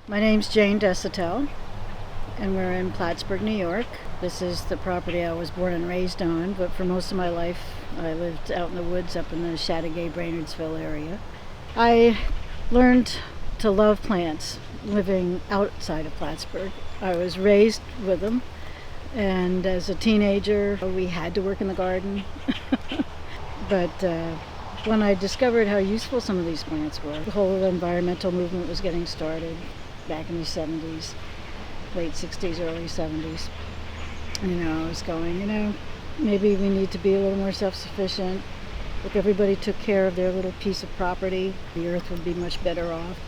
My name's Jane Desotellle, and we're in Plattsburgh, New York. This is the property I was born and raised on, but for most of my life I lived out in the woods up in the Chateauguay-Brainardsville area. I learned to love plants living outside of Plattsburgh. I was raised with them, and as a teenager we had to work in the garden. But when I discovered how useful some of these plants were, the whole environmental movement was getting started back in the 70s, late 60s, early 70s. I was going, maybe we need to be a little more self-sufficient. If everybody took care of their little piece of property, the earth would be much better off.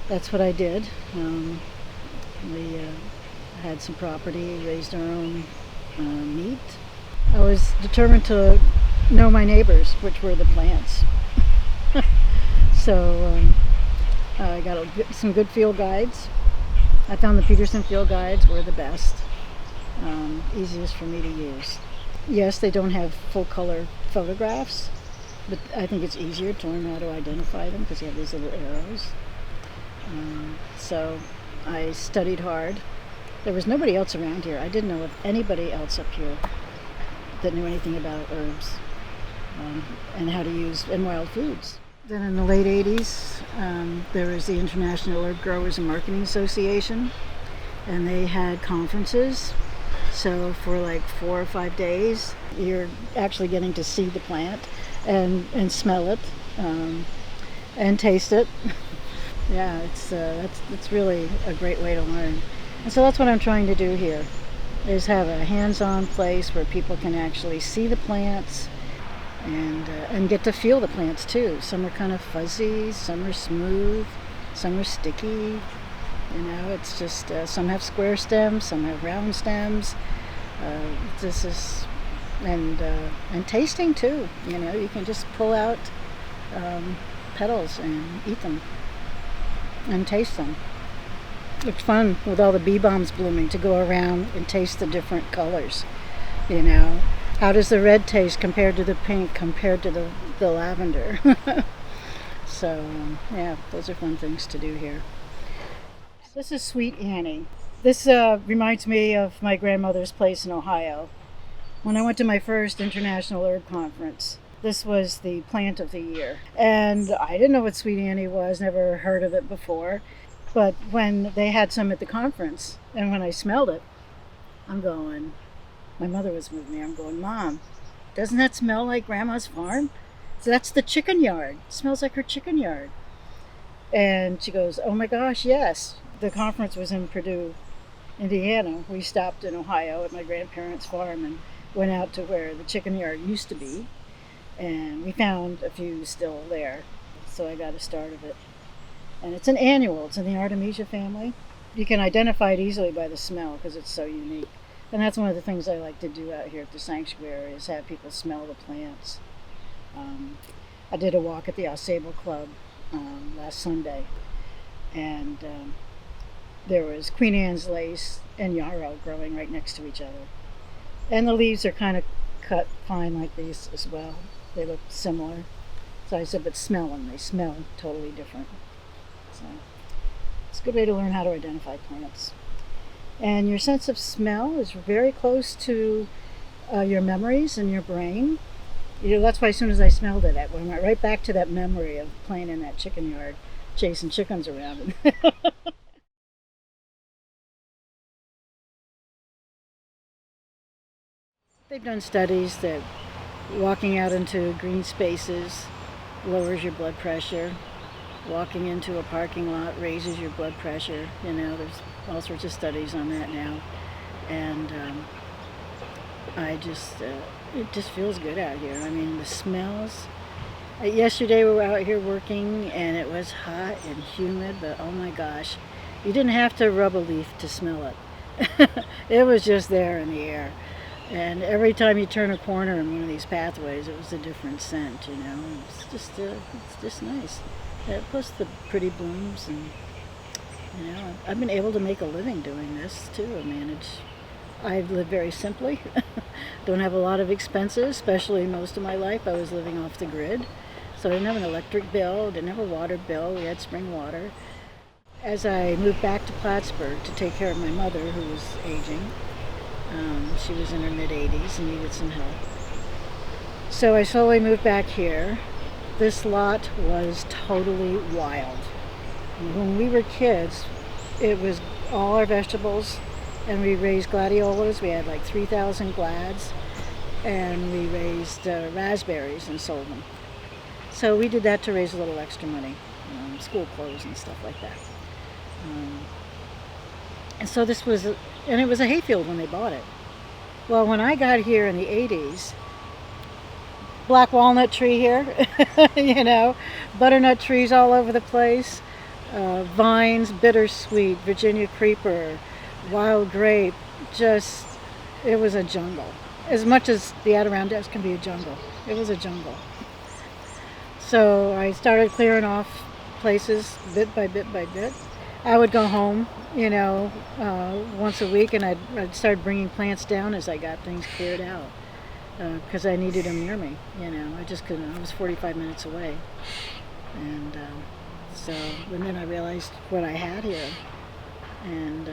That's what I did. We had some property, raised our own meat. I was determined to know my neighbors, which were the plants. So I got some good field guides. I found the Peterson field guides were the best, easiest for me to use. Yes, they don't have full color photographs, but I think it's easier to learn how to identify them because you have these little arrows. So I studied hard. There was nobody else around here. I didn't know of anybody else up here that knew anything about herbs and how to use and wild foods. Then in the late 80s, there was the International Herb Growers and Marketing Association, and they had conferences. So for like 4 or 5 days, you're actually getting to see the plant and smell it and taste it. Yeah, it's really a great way to learn. And so that's what I'm trying to do here, is have a hands-on place where people can actually see the plants and get to feel the plants too. Some are kind of fuzzy, some are smooth, some are sticky. It's just some have square stems, some have round stems. And tasting too. You can just pull out petals and eat them and taste them. It's fun with all the bee balms blooming to go around and taste the different colors. How does the red taste compared to the pink, compared to the lavender? So, those are fun things to do here. This is Sweet Annie. This reminds me of my grandmother's place in Ohio. When I went to my first International Herb Conference, this was the plant of the year. And I didn't know what Sweet Annie was, never heard of it before. But when they had some at the conference, and when I smelled it, I'm going, my mother was with me, I'm going, Mom, doesn't that smell like Grandma's farm? So that's the chicken yard. It smells like her chicken yard. And she goes, oh my gosh, yes. The conference was in Purdue, Indiana. We stopped in Ohio at my grandparents' farm and went out to where the chicken yard used to be. And we found a few still there. So I got a start of it. And it's an annual. It's in the Artemisia family. You can identify it easily by the smell because it's so unique. And that's one of the things I like to do out here at the sanctuary, is have people smell the plants. I did a walk at the Gazebo Club last Sunday, and there was Queen Anne's lace and yarrow growing right next to each other. And the leaves are kind of cut fine like these as well. They look similar. So I said, but smell them. They smell totally different. So it's a good way to learn how to identify plants. And your sense of smell is very close to your memories in your brain. That's why as soon as I smelled it, I went right back to that memory of playing in that chicken yard, chasing chickens around. They've done studies that walking out into green spaces lowers your blood pressure. Walking into a parking lot raises your blood pressure. There's all sorts of studies on that now. And it just feels good out here. The smells. Yesterday we were out here working and it was hot and humid, but oh my gosh, you didn't have to rub a leaf to smell it. It was just there in the air. And every time you turn a corner in one of these pathways, it was a different scent, It's just nice. Plus the pretty blooms, and I've been able to make a living doing this too. I live very simply. Don't have a lot of expenses, especially most of my life I was living off the grid. So I didn't have an electric bill, didn't have a water bill, we had spring water. As I moved back to Plattsburgh to take care of my mother, who was aging, she was in her mid-80s and needed some help. So I slowly moved back here. This lot was totally wild. When we were kids, it was all our vegetables, and we raised gladiolas. We had like 3,000 glads, and we raised raspberries and sold them. So we did that to raise a little extra money, school clothes and stuff like that. And so this was, and it was a hayfield when they bought it. Well, when I got here in the 80s, black walnut tree here, butternut trees all over the place, vines, bittersweet, Virginia creeper, wild grape, it was a jungle. As much as the Adirondacks can be a jungle, it was a jungle. So I started clearing off places bit by bit by bit. I would go home, once a week, and I'd start bringing plants down as I got things cleared out, because I needed them near me. I just couldn't. I was 45 minutes away, and then I realized what I had here, and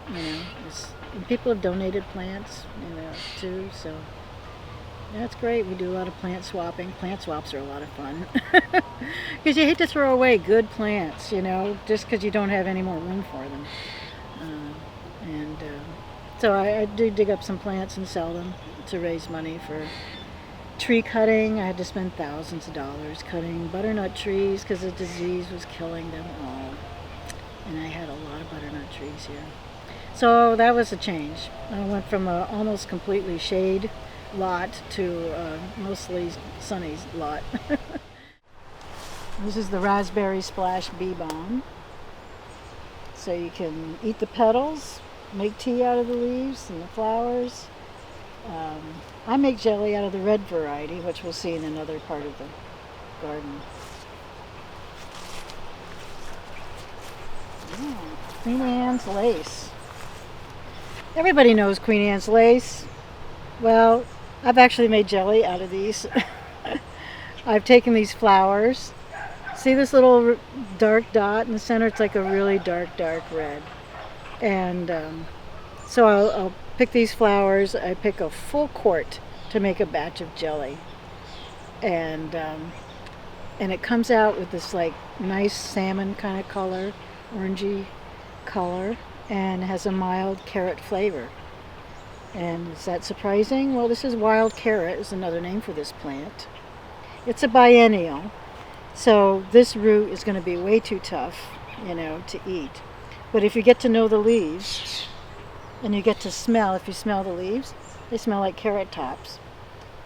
and people have donated plants, too. So that's great. We do a lot of plant swapping. Plant swaps are a lot of fun. Because you hate to throw away good plants, just because you don't have any more room for them. So I do dig up some plants and sell them to raise money for tree cutting. I had to spend thousands of dollars cutting butternut trees because the disease was killing them all. And I had a lot of butternut trees here. So that was a change. I went from a almost completely shade lot to mostly sunny lot. This is the raspberry splash bee balm. So you can eat the petals, make tea out of the leaves and the flowers. I make jelly out of the red variety, which we'll see in another part of the garden. Queen Anne's lace. Everybody knows Queen Anne's lace. Well, I've actually made jelly out of these. I've taken these flowers. See this little dark dot in the center? It's like a really dark red. And so I'll pick these flowers. I pick a full quart to make a batch of jelly. And it comes out with this like nice salmon kind of color, orangey color, and has a mild carrot flavor. And is that surprising? Well, this is wild carrot, is another name for this plant. It's a biennial, so this root is going to be way too tough, to eat. But if you get to know the leaves, and you get to smell, if you smell the leaves, they smell like carrot tops.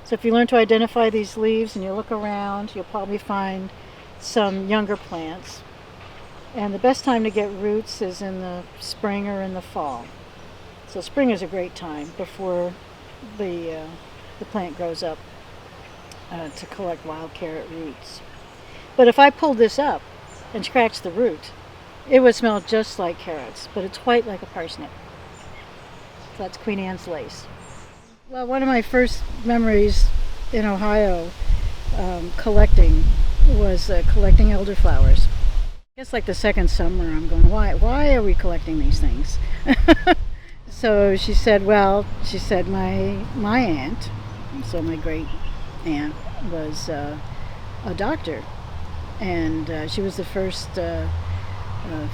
So if you learn to identify these leaves and you look around, you'll probably find some younger plants. And the best time to get roots is in the spring or in the fall. So spring is a great time before the plant grows up to collect wild carrot roots. But if I pulled this up and scratched the root, it would smell just like carrots, but it's white like a parsnip. So that's Queen Anne's lace. Well, one of my first memories in Ohio collecting was collecting elderflowers. I guess like the second summer I'm going, why are we collecting these things? So she said, my aunt, so my great aunt, was a doctor, and she was the first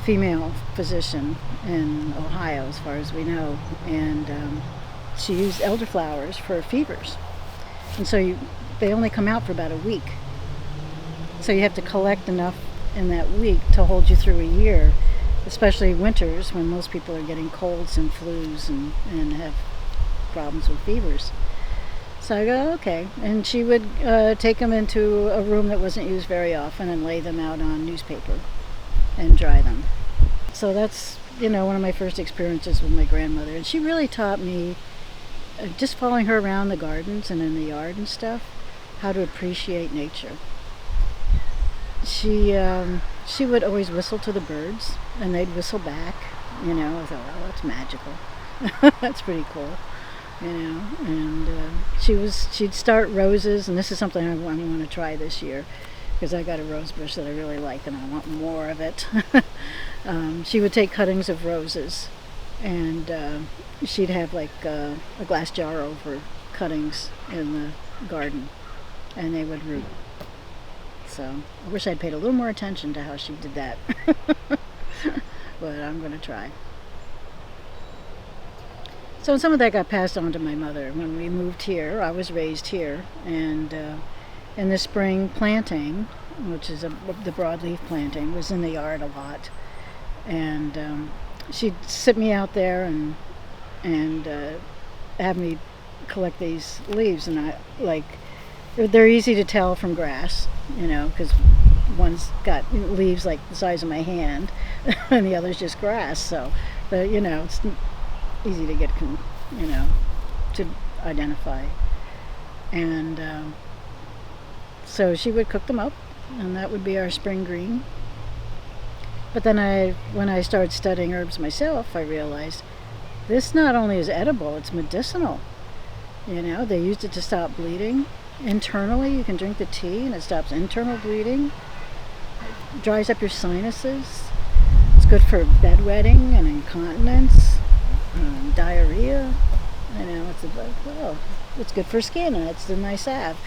female physician in Ohio, as far as we know, and she used elderflowers for fevers, and so they only come out for about a week, so you have to collect enough in that week to hold you through a year, especially winters when most people are getting colds and flus and have problems with fevers. So I go, okay. And she would take them into a room that wasn't used very often and lay them out on newspaper and dry them. So that's, one of my first experiences with my grandmother. And she really taught me, just following her around the gardens and in the yard and stuff, how to appreciate nature. She would always whistle to the birds, and they'd whistle back. I thought, well, that's magical. That's pretty cool. And she'd start roses, and this is something I want to try this year. because I got a rose bush that I really like and I want more of it. She would take cuttings of roses, and she'd have like a glass jar over cuttings in the garden, and they would root. So I wish I'd paid a little more attention to how she did that. But I'm going to try. So some of that got passed on to my mother. When we moved here, I was raised here, and in the spring, planting, which is the broadleaf planting, was in the yard a lot. And she'd sit me out there and have me collect these leaves, and they're easy to tell from grass, because one's got leaves like the size of my hand, and the other's just grass. So, but it's easy to get, to identify. And so she would cook them up, and that would be our spring green. But then when I started studying herbs myself, I realized this not only is edible, it's medicinal. They used it to stop bleeding. Internally, you can drink the tea and it stops internal bleeding. It dries up your sinuses. It's good for bedwetting and incontinence, diarrhea. It's good for skin, and it's a nice salve.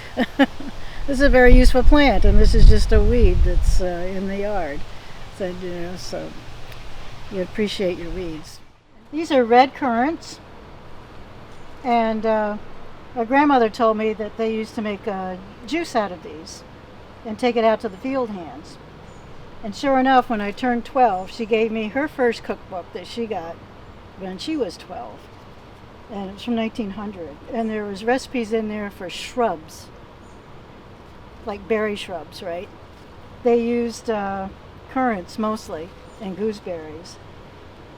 This is a very useful plant, and this is just a weed that's in the yard. So you appreciate your weeds. These are red currants, and my grandmother told me that they used to make juice out of these and take it out to the field hands. And sure enough, when I turned 12, she gave me her first cookbook that she got when she was 12. And it was from 1900. And there was recipes in there for shrubs, like berry shrubs, right? They used currants mostly and gooseberries.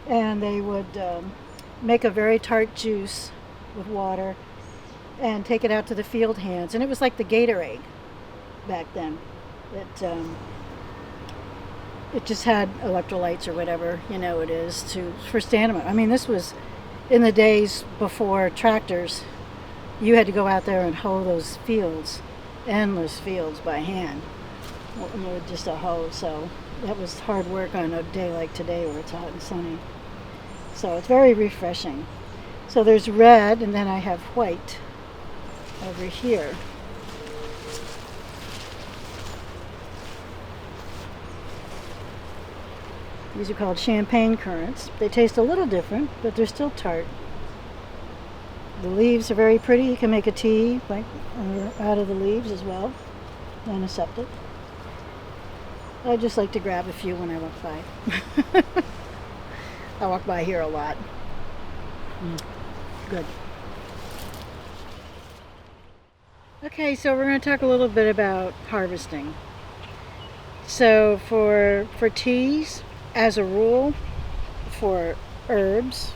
And they would make a very tart juice with water and take it out to the field hands. And it was like the Gatorade back then. It just had electrolytes or whatever, it is for stamina. I mean, this was in the days before tractors. You had to go out there and hoe those fields, endless fields by hand, with just a hoe. So that was hard work on a day like today where it's hot and sunny. So it's very refreshing. So there's red, and then I have white over here. These are called champagne currants. They taste a little different, but they're still tart. The leaves are very pretty. You can make a tea out of the leaves as well, antiseptic. I just like to grab a few when I walk by. I walk by here a lot. Good. Okay, so we're going to talk a little bit about harvesting. So for teas, as a rule, for herbs,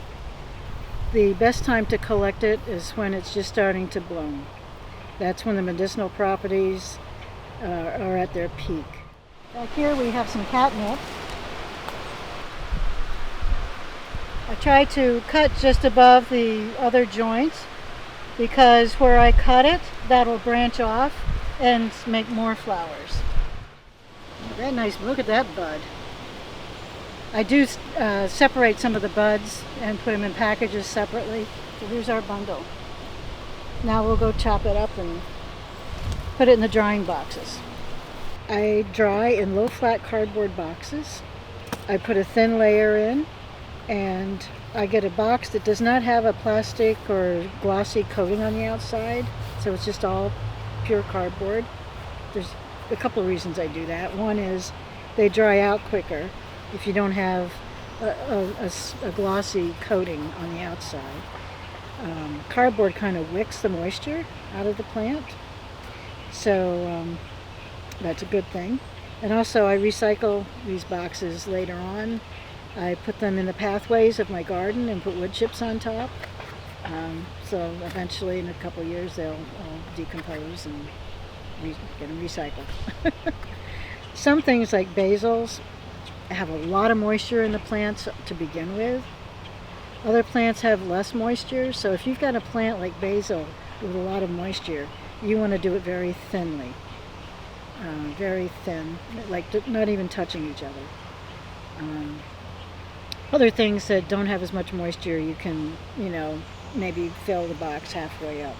the best time to collect it is when it's just starting to bloom. That's when the medicinal properties are at their peak. Back here we have some catnip. I try to cut just above the other joints because where I cut it, that'll branch off and make more flowers. Very nice. Look at that bud. I do separate some of the buds and put them in packages separately. So here's our bundle. Now we'll go chop it up and put it in the drying boxes. I dry in low flat cardboard boxes. I put a thin layer in, and I get a box that does not have a plastic or glossy coating on the outside, so it's just all pure cardboard. There's a couple of reasons I do that. One is they dry out quicker if you don't have a glossy coating on the outside. Cardboard kind of wicks the moisture out of the plant, so that's a good thing. And also I recycle these boxes later on. I put them in the pathways of my garden and put wood chips on top. So eventually in a couple of years they'll all decompose and get them recycled. Some things like basils have a lot of moisture in the plants to begin with. Other plants have less moisture, so if you've got a plant like basil with a lot of moisture, you want to do it very thinly. very thin, like not even touching each other. Other things that don't have as much moisture, you can, maybe fill the box halfway up.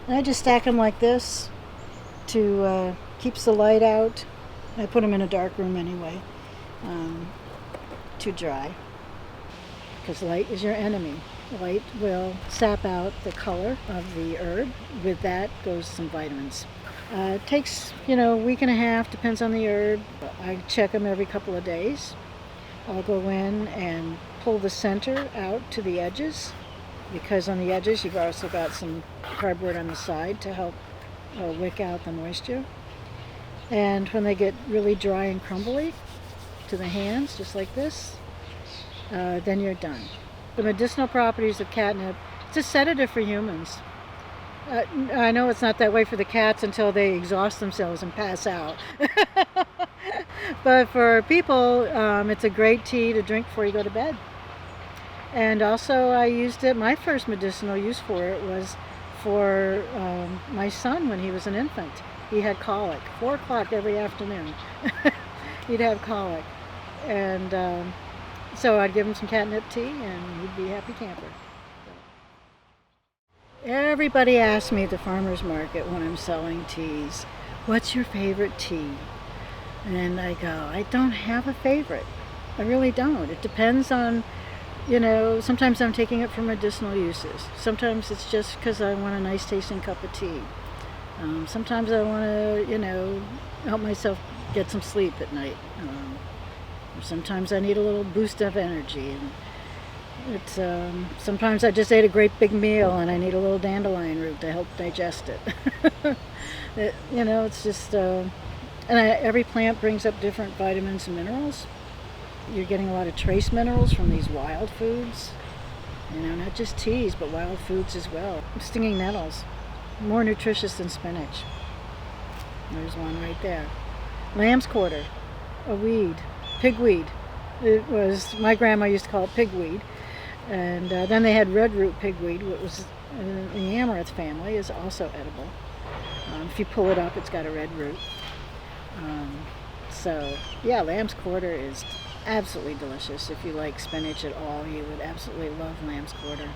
And I just stack them like this to keeps the light out. I put them in a dark room anyway, to dry, because light is your enemy. Light will sap out the color of the herb. With that goes some vitamins. It takes, a week and a half, depends on the herb. I check them every couple of days. I'll go in and pull the center out to the edges, because on the edges you've also got some cardboard on the side to help wick out the moisture. And when they get really dry and crumbly to the hands, just like this, then you're done. The medicinal properties of catnip, it's a sedative for humans. I know it's not that way for the cats until they exhaust themselves and pass out. But for people, it's a great tea to drink before you go to bed. And also I used it, my first medicinal use for it was for my son when he was an infant. He had colic, 4 o'clock every afternoon. He'd have colic. And so I'd give him some catnip tea and he'd be a happy camper. Everybody asks me at the farmer's market when I'm selling teas, what's your favorite tea? And I go, I don't have a favorite. I really don't. It depends on, sometimes I'm taking it for medicinal uses. Sometimes it's just because I want a nice tasting cup of tea. Sometimes I want to, help myself get some sleep at night. Sometimes I need a little boost of energy. And it's sometimes I just ate a great big meal and I need a little dandelion root to help digest it. It's just, every plant brings up different vitamins and minerals. You're getting a lot of trace minerals from these wild foods. Not just teas, but wild foods as well. Stinging nettles, more nutritious than spinach. There's one right there. Lamb's quarter, a weed, pigweed. It was, my grandma used to call it pigweed. And then they had red root pigweed, which was in the amaranth family, is also edible. If you pull it up, it's got a red root. Lamb's quarter is absolutely delicious. If you like spinach at all, you would absolutely love lamb's quarter.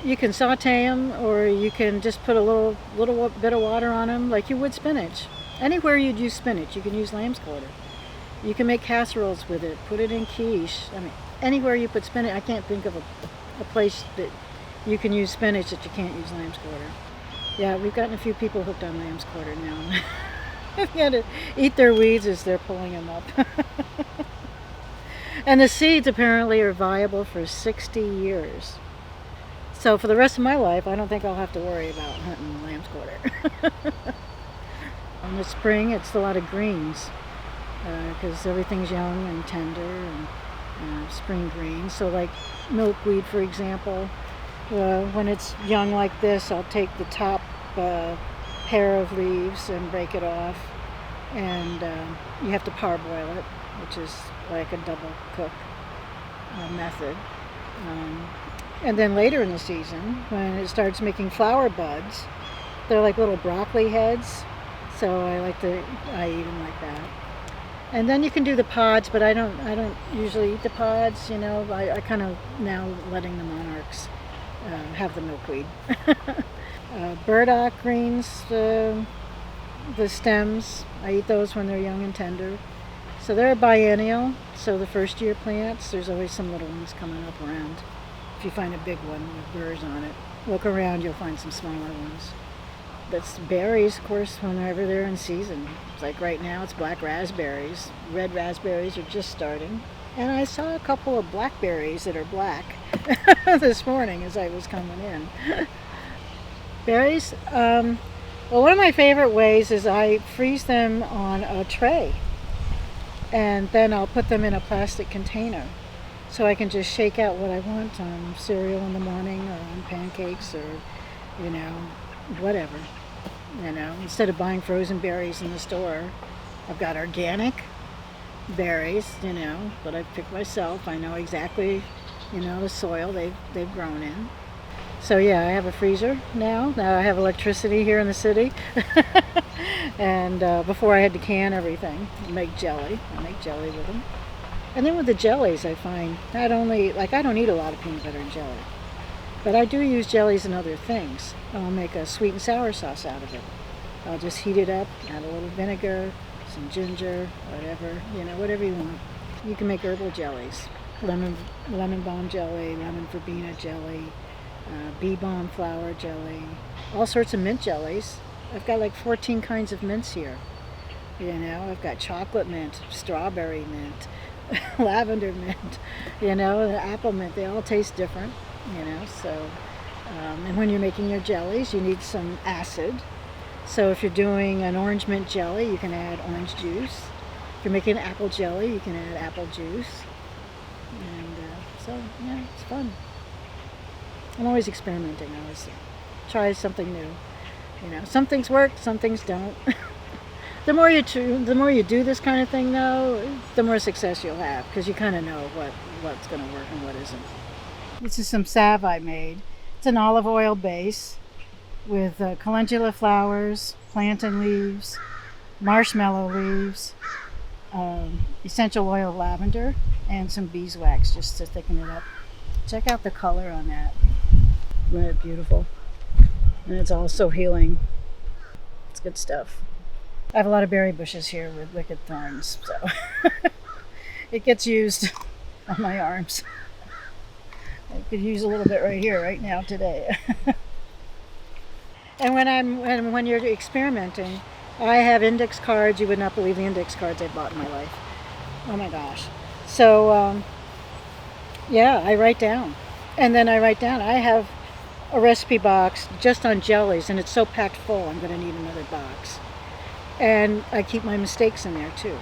You can saute them, or you can just put a little bit of water on them, like you would spinach. Anywhere you'd use spinach, you can use lamb's quarter. You can make casseroles with it, put it in quiche. Anywhere you put spinach, I can't think of a place that you can use spinach that you can't use lamb's quarter. Yeah, we've gotten a few people hooked on lamb's quarter now. You got to eat their weeds as they're pulling them up. And the seeds apparently are viable for 60 years. So for the rest of my life, I don't think I'll have to worry about hunting lamb's quarter. In the spring, it's a lot of greens, because everything's young and tender and spring greens. So like milkweed, for example, when it's young like this, I'll take the top pair of leaves and break it off, and you have to parboil it, which is like a double cook method. And then later in the season, when it starts making flower buds, they're like little broccoli heads, so I eat them like that. And then you can do the pods, but I don't usually eat the pods. I kind of now letting the monarchs have the milkweed. Burdock greens, the stems, I eat those when they're young and tender. So they're a biennial, so the first year plants, there's always some little ones coming up around. If you find a big one with burrs on it, look around, you'll find some smaller ones. That's berries, of course, whenever they're in season. It's like right now, it's black raspberries. Red raspberries are just starting. And I saw a couple of blackberries that are black this morning as I was coming in. Berries, well, one of my favorite ways is I freeze them on a tray. And then I'll put them in a plastic container. So I can just shake out what I want on cereal in the morning or on pancakes or, whatever. Instead of buying frozen berries in the store, I've got organic berries, that I've picked myself. I know exactly, the soil they've grown in. So yeah, I have a freezer now. Now I have electricity here in the city. And before I had to can everything, make jelly. I make jelly with them. And then with the jellies, I find not only, like, I don't eat a lot of peanut butter and jelly, but I do use jellies in other things. I'll make a sweet and sour sauce out of it. I'll just heat it up, add a little vinegar, some ginger, whatever, whatever you want. You can make herbal jellies. Lemon balm jelly, lemon verbena jelly, bee balm flower jelly, all sorts of mint jellies. I've got like 14 kinds of mints here. I've got chocolate mint, strawberry mint, lavender mint, the apple mint. They all taste different, so. And when you're making your jellies, you need some acid. So if you're doing an orange mint jelly, you can add orange juice. If you're making apple jelly, you can add apple juice. And so, yeah, it's fun. I'm always experimenting. I always try something new. Some things work, some things don't. The more you do this kind of thing, though, the more success you'll have, because you kind of know what's going to work and what isn't. This is some salve I made. It's an olive oil base with calendula flowers, plantain leaves, marshmallow leaves, essential oil of lavender, and some beeswax just to thicken it up. Check out the color on that. Isn't it beautiful? And it's also healing. It's good stuff. I have a lot of berry bushes here with wicked thorns, so it gets used on my arms. I could use a little bit right here, right now, today. And when you're experimenting, I have index cards. You would not believe the index cards I've bought in my life. Oh my gosh. So, yeah, I write down. And then I write down, I have a recipe box just on jellies, and it's so packed full, I'm going to need another box. And I keep my mistakes in there too,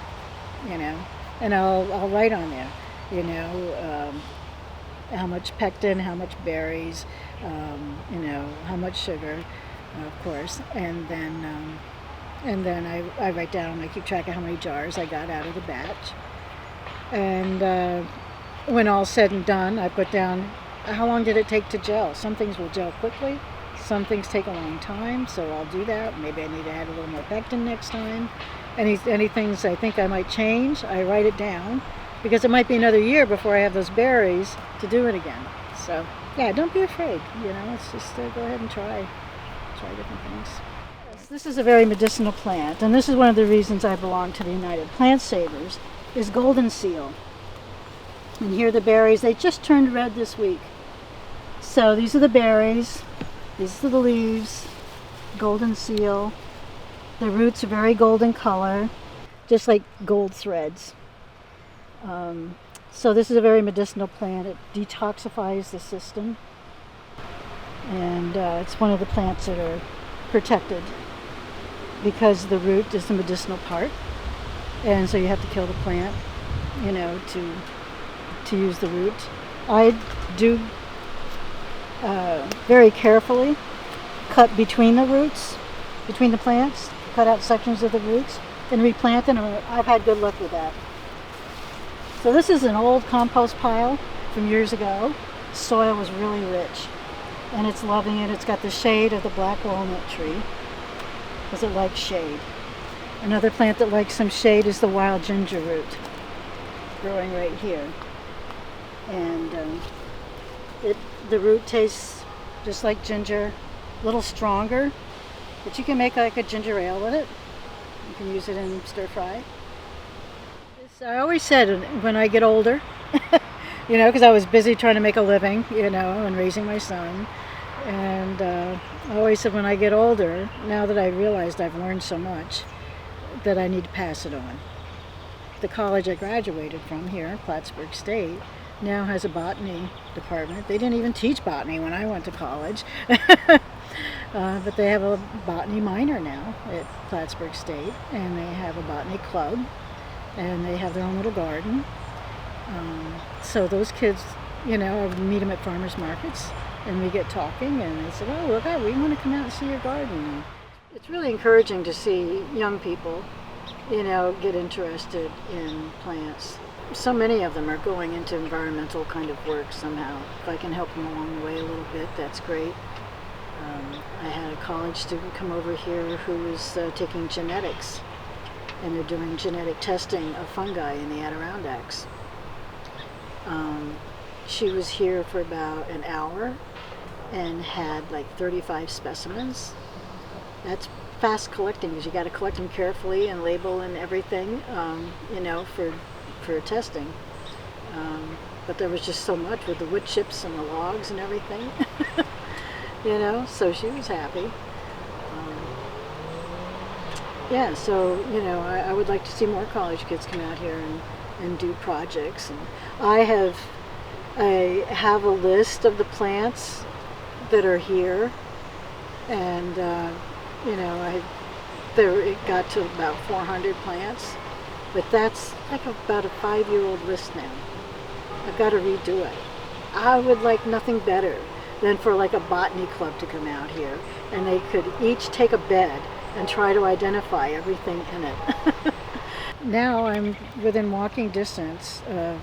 and I'll write on there, how much pectin, how much berries, how much sugar, of course, and then I write down, I keep track of how many jars I got out of the batch. And when all's said and done, I put down how long did it take to gel. Some things will gel quickly, some things take a long time, so I'll do that. Maybe I need to add a little more pectin next time. Any things I think I might change, I write it down, because it might be another year before I have those berries to do it again. So yeah, don't be afraid, it's just go ahead and try different things. This is a very medicinal plant, and this is one of the reasons I belong to the United Plant Savers, is Goldenseal. And here are the berries. They just turned red this week. So these are the berries, these are the leaves, Goldenseal. The roots are very golden color, just like gold threads. So this is a very medicinal plant. It detoxifies the system. And it's one of the plants that are protected because the root is the medicinal part. And so you have to kill the plant, to use the root. I do very carefully cut between the roots, between the plants, cut out sections of the roots, and replant them. I've had good luck with that. So this is an old compost pile from years ago. Soil was really rich, and it's loving it. It's got the shade of the black walnut tree, because it likes shade. Another plant that likes some shade is the wild ginger root, growing right here. And the root tastes just like ginger, a little stronger, but you can make like a ginger ale with it. You can use it in stir fry. I always said when I get older, because I was busy trying to make a living, and raising my son. And I always said when I get older, now that I realized I've learned so much, that I need to pass it on. The college I graduated from here, Plattsburgh State, now has a botany department. They didn't even teach botany when I went to college. But they have a botany minor now at Plattsburgh State, and they have a botany club, and they have their own little garden. So those kids, I meet them at farmers markets, and we get talking, and they said, oh, look, we want to come out and see your garden. It's really encouraging to see young people, get interested in plants. so many of them are going into environmental kind of work somehow. If I can help them along the way a little bit, that's great. I had a college student come over here who was taking genetics, and they're doing genetic testing of fungi in the Adirondacks. She was here for about an hour and had like 35 specimens. That's fast collecting, because you got to collect them carefully and label and everything, you know, for testing. But there was just so much with the wood chips and the logs and everything, you know, so she was happy. Yeah, so, you know, I would like to see more college kids come out here and do projects. And I have a list of the plants that are here, and you know, it got to about 400 plants, but that's like about a 5-year-old list now. I've got to redo it. I would like nothing better than for like a botany club to come out here, and they could each take a bed and try to identify everything in it. Now I'm within walking distance of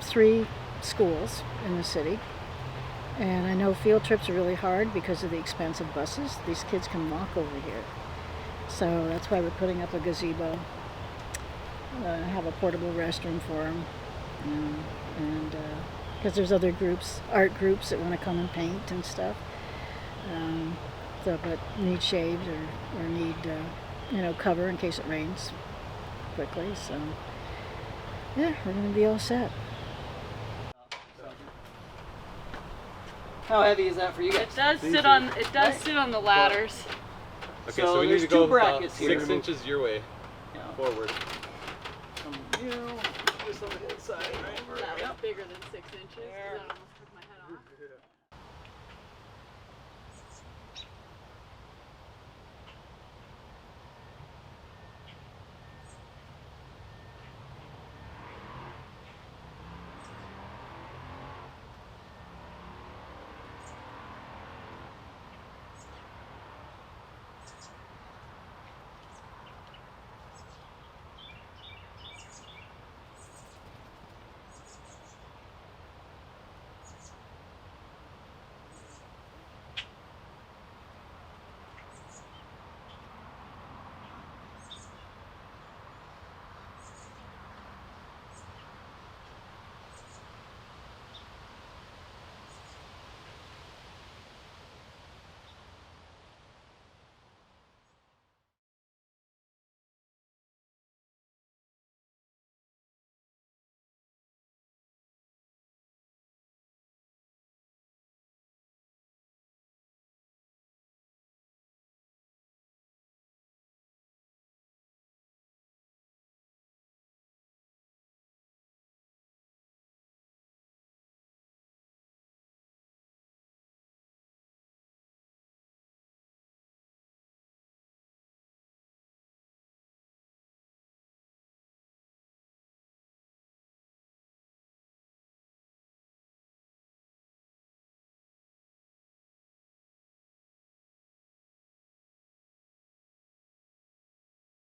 3 schools in the city, and I know field trips are really hard because of the expense of buses. These kids can walk over here, so that's why we're putting up a gazebo, have a portable restroom for them, and because there's other groups, art groups, that want to come and paint and stuff, but need shades or need you know, cover in case it rains quickly. So yeah, we're going to be all set. How heavy is that for you guys? It does sit on the ladders. Okay, so we need to go brackets here. 6 inches your way, forward. From you, just on the inside, right? That was bigger than 6 inches. I almost took my head off.